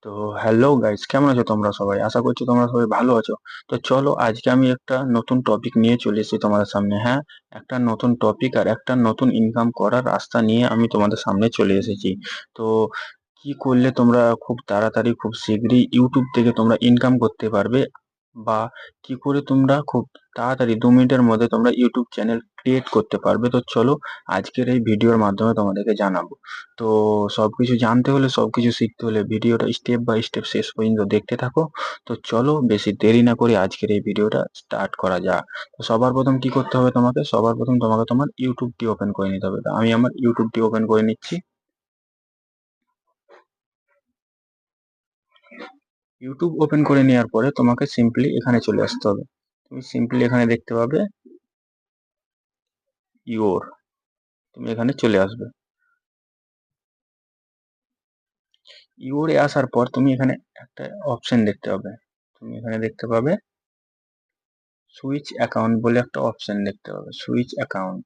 তো hello guys, কেমন আছো তোমরা সবাই? আশা করছি তোমরা সবাই ভালো আছো। তো চলো আজকে আমি একটা নতুন টপিক নিয়ে চলে এসেছি তোমাদের সামনে। হ্যাঁ, একটা নতুন টপিক আর একটা নতুন ইনকাম করার রাস্তা নিয়ে আমি তোমাদের সামনে চলে এসেছি। তো কি করলে তোমরা খুব তাড়াতাড়ি খুব শীঘ্রই ইউটিউব থেকে তোমরা ইনকাম করতে পারবে, বা কি করে তোমরা খুব তাড়াতাড়ি 2 মিনিটের মধ্যে তোমরা ইউটিউব চ্যানেল ক্রিয়েট করতে পারবে, তো চলো আজকের এই ভিডিওর মাধ্যমে তোমাদেরকে জানাবো। তো সবকিছু জানতে হলে, সবকিছু শিখতে হলে ভিডিওটা স্টেপ বাই স্টেপ শেষ পর্যন্ত দেখতে থাকো। তো চলো বেশি দেরি না করে আজকের এই ভিডিওটা স্টার্ট করা যাক। তো সবার প্রথম কি করতে হবে তোমাকে? সবার প্রথম তোমাকে তোমার ইউটিউবটি ওপেন করে নিতে হবে। তো আমি আমার ইউটিউবটি ওপেন করে নিচ্ছি। ইউটিউব ওপেন করে নেওয়ার পরে তোমাকে সিম্পলি এখানে চলে আসতে হবে। তুমি সিম্পলি এখানে দেখতে পাবে ইওর, তুমি এখানে চলে আসবে। ইওরে আসার পর তুমি এখানে একটা অপশন দেখতে পাবে। তুমি এখানে দেখতে পাবে সুইচ অ্যাকাউন্ট বলে একটা অপশন দেখতে পাবে, সুইচ অ্যাকাউন্ট।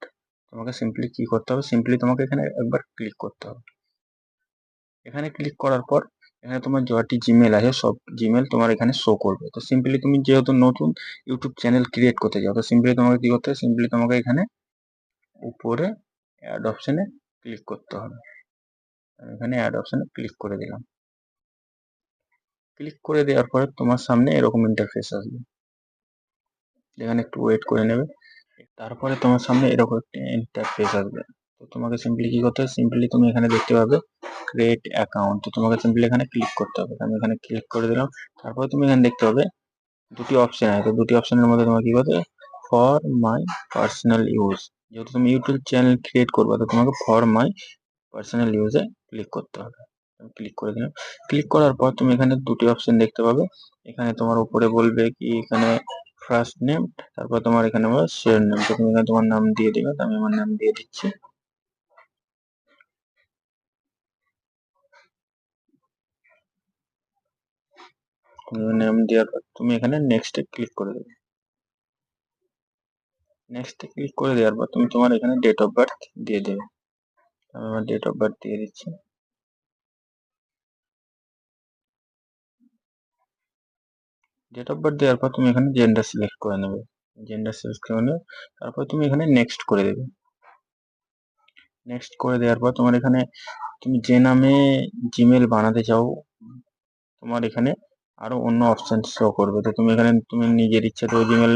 তোমাকে সিম্পলি কি করতে হবে? সিম্পলি তোমাকে এখানে একবার ক্লিক করতে হবে। এখানে ক্লিক করার পর এখানে তোমার যতটি জিমেল আছে সব জিমেল তোমার এখানে শো করবে। তো সিম্পলি তুমি যেহেতু নতুন ইউটিউব চ্যানেল ক্রিয়েট করতে যাও, তো সিম্পলি তোমাকে কি করতে হবে? সিম্পলি তোমাকে এখানে উপরে অ্যাড অপশনে ক্লিক করতে হবে। আমি এখানে অ্যাড অপশনে ক্লিক করে দিলাম। ক্লিক করে দেওয়ার পরে তোমার সামনে এরকম ইন্টারফেস আসবে, এখানে একটু ওয়েট করে নেবে। তারপরে তোমার সামনে এরকম একটা ইন্টারফেস আসবে। তো তোমাকে সিম্পলি কি করতে হবে? সিম্পলি তুমি এখানে দেখতে পাবে ক্রিয়েট অ্যাকাউন্ট। তো তোমাকে সিম্পলি এখানে ক্লিক করতে হবে। আমি এখানে ক্লিক করে দিলাম। তারপরে তুমি এখানে দেখতে পাবে দুটি অপশন আছে। তো দুটি অপশনের মধ্যে তোমাকে কি করতে হবে? For my personal use. যেহেতু তুমি ইউটিউব চ্যানেল ক্রিয়েট করবে, তো তোমাকে ফর মাই পার্সোনাল ইউজে ক্লিক করতে হবে। আমি ক্লিক করে দিলাম। ক্লিক করার পর তুমি এখানে দুটি অপশন দেখতে পাবে। এখানে তোমার উপরে বলবে কি এখানে ফার্স্ট নেম, তারপর তোমার এখানে বলবে শেয়ার নেম। তো তুমি এখানে তোমার নাম দিয়ে দিবে। তো আমি আমার নাম দিয়ে দিচ্ছি। তুমি নাম দেওয়ার পর তুমি এখানে নেক্সটে ক্লিক করে দেবে। নেক্সটে ক্লিক করে দেওয়ার পর তুমি তোমার এখানে ডেট অফ বার্থ দিয়ে দেবে। আমি আমার ডেট অফ বার্থ দিয়ে দিচ্ছি। ডেট অফ বার্থ দেওয়ার পর তুমি এখানে জেন্ডার সিলেক্ট করে নেবে। জেন্ডার সিলেক্ট করে নেবে। তারপর তুমি এখানে নেক্সট করে দেবে। নেক্সট করে দেওয়ার পর তোমার এখানে তুমি যে নামে জিমেল বানাতে চাও, তোমার এখানে আরো অন্য অপশন শো করবে। তো তুমি এখানে তুমি নিজের ইচ্ছে তো জিমেল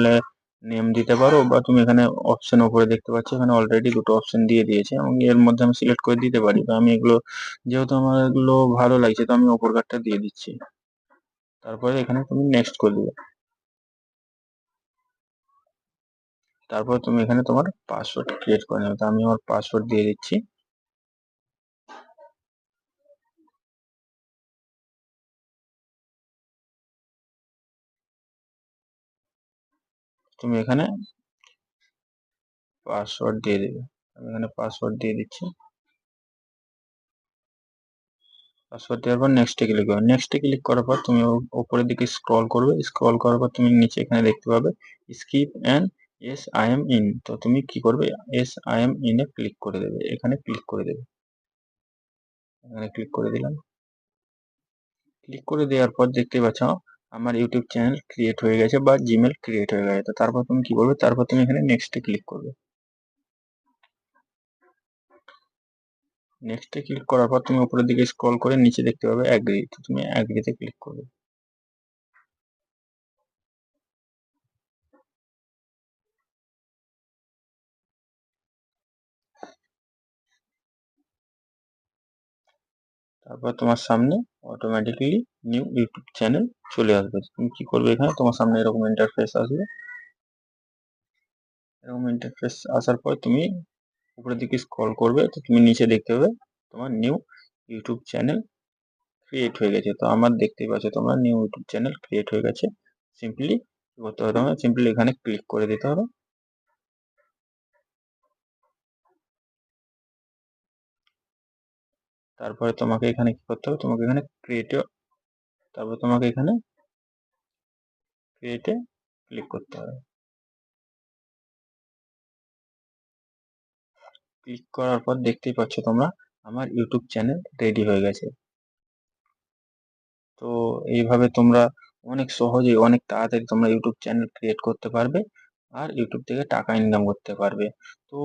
নেম দিতে পারো, বা তুমি এখানে অপশন উপরে দেখতে পাচ্ছ এখানে অলরেডি দুটো অপশন দিয়ে দিয়েছে, এবং এর মধ্যে আমি সিলেক্ট করে দিতে পারি। তো আমি এগুলো যেহেতু আমার এগুলো ভালো লাগছে, তো আমি ওপর কারটা দিয়ে দিচ্ছি। তারপরে এখানে তুমি নেক্সট করে দিবে। তারপর তুমি এখানে তোমার পাসওয়ার্ড ক্রিয়েট করে নেবে। তো আমি আমার পাসওয়ার্ড দিয়ে দিচ্ছি। তুমি এখানে পাসওয়ার্ড দিয়ে দেবে। আমি এখানে পাসওয়ার্ড দিয়ে দিচ্ছি। পাসওয়ার্ড দেওয়ার পর নেক্সটে ক্লিক করবে। নেক্সটে ক্লিক করার পর তুমি উপরের দিকে স্ক্রল করবে। স্ক্রল করার পর তুমি নিচে এখানে দেখতে পাবে skip and S I am in. তো তুমি কি করবে? S I am in a click করে দেবে। এখানে ক্লিক করে দেবে। এখানে ক্লিক করে দিলাম। ক্লিক করে দেওয়ার পর দেখতে পাচ্ছ আমার ইউটিউব চ্যানেল ক্রিয়েট হয়ে গেছে, বা জিমেল ক্রিয়েট হয়ে গেছে। তো তারপর তুমি কি করবে? তারপর তুমি এখানে নেক্সটে ক্লিক করবে। নেক্সটে ক্লিক করার পর তুমি উপরের দিকে স্ক্রল করে নিচে দেখতে পাবে অ্যাগ্রি। তো তুমি অ্যাগ্রিতে ক্লিক করবে। তারপর তোমার সামনে অটোমেটিক্যালি নিউ ইউটিউব চ্যানেল চলে আসবে। তুমি কি করবে? এখানে তোমার সামনে এরকম ইন্টারফেস আসবে। এরকম ইন্টারফেস আসার পর তুমি উপরের দিকে স্ক্রল করবে। তো তুমি নিচে দেখতে পাবে তোমার নিউ ইউটিউব চ্যানেল ক্রিয়েট হয়ে গেছে। তো আমার দেখতেই পাচ্ছ তোমরা নিউ ইউটিউব চ্যানেল ক্রিয়েট হয়ে গেছে। সিম্পলি কি করতে হবে? তোমার সিম্পলি এখানে ক্লিক করে দিতে হবে। তারপরে তোমাকে এখানে কি করতে হবে? তোমাকে এখানে ক্রিয়েটে, তারপর তোমাকে এখানে ক্রিয়েটে ক্লিক করতে হবে। ক্লিক করার পর দেখতেই পাচ্ছ তোমরা আমার ইউটিউব চ্যানেল রেডি হয়ে গেছে। তো এইভাবে তোমরা অনেক সহজেই অনেক তাড়াতাড়ি তোমরা ইউটিউব চ্যানেল ক্রিয়েট করতে পারবে আর ইউটিউব থেকে টাকা ইনকাম করতে পারবে। তো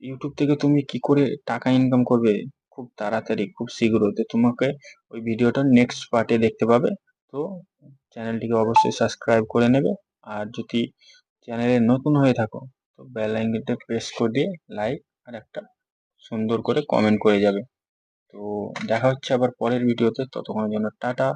ইউটিউব থেকে তুমি কি করে টাকা ইনকাম করবে খুব তাড়াতাড়ি, খুব শীঘ্রই, তো তোমাকে ওই ভিডিওটা নেক্সট পার্টে দেখতে পাবে। তো চ্যানেলটিকে অবশ্যই সাবস্ক্রাইব করে নেবে। আর যদি চ্যানেলে নতুন হয়ে থাকো তো বেল আইকনটা প্রেস করে দিয়ে লাইক আর একটা সুন্দর করে কমেন্ট করে যাবে। তো দেখা হচ্ছে আবার পরের ভিডিওতে, ততক্ষণের জন্য টাটা।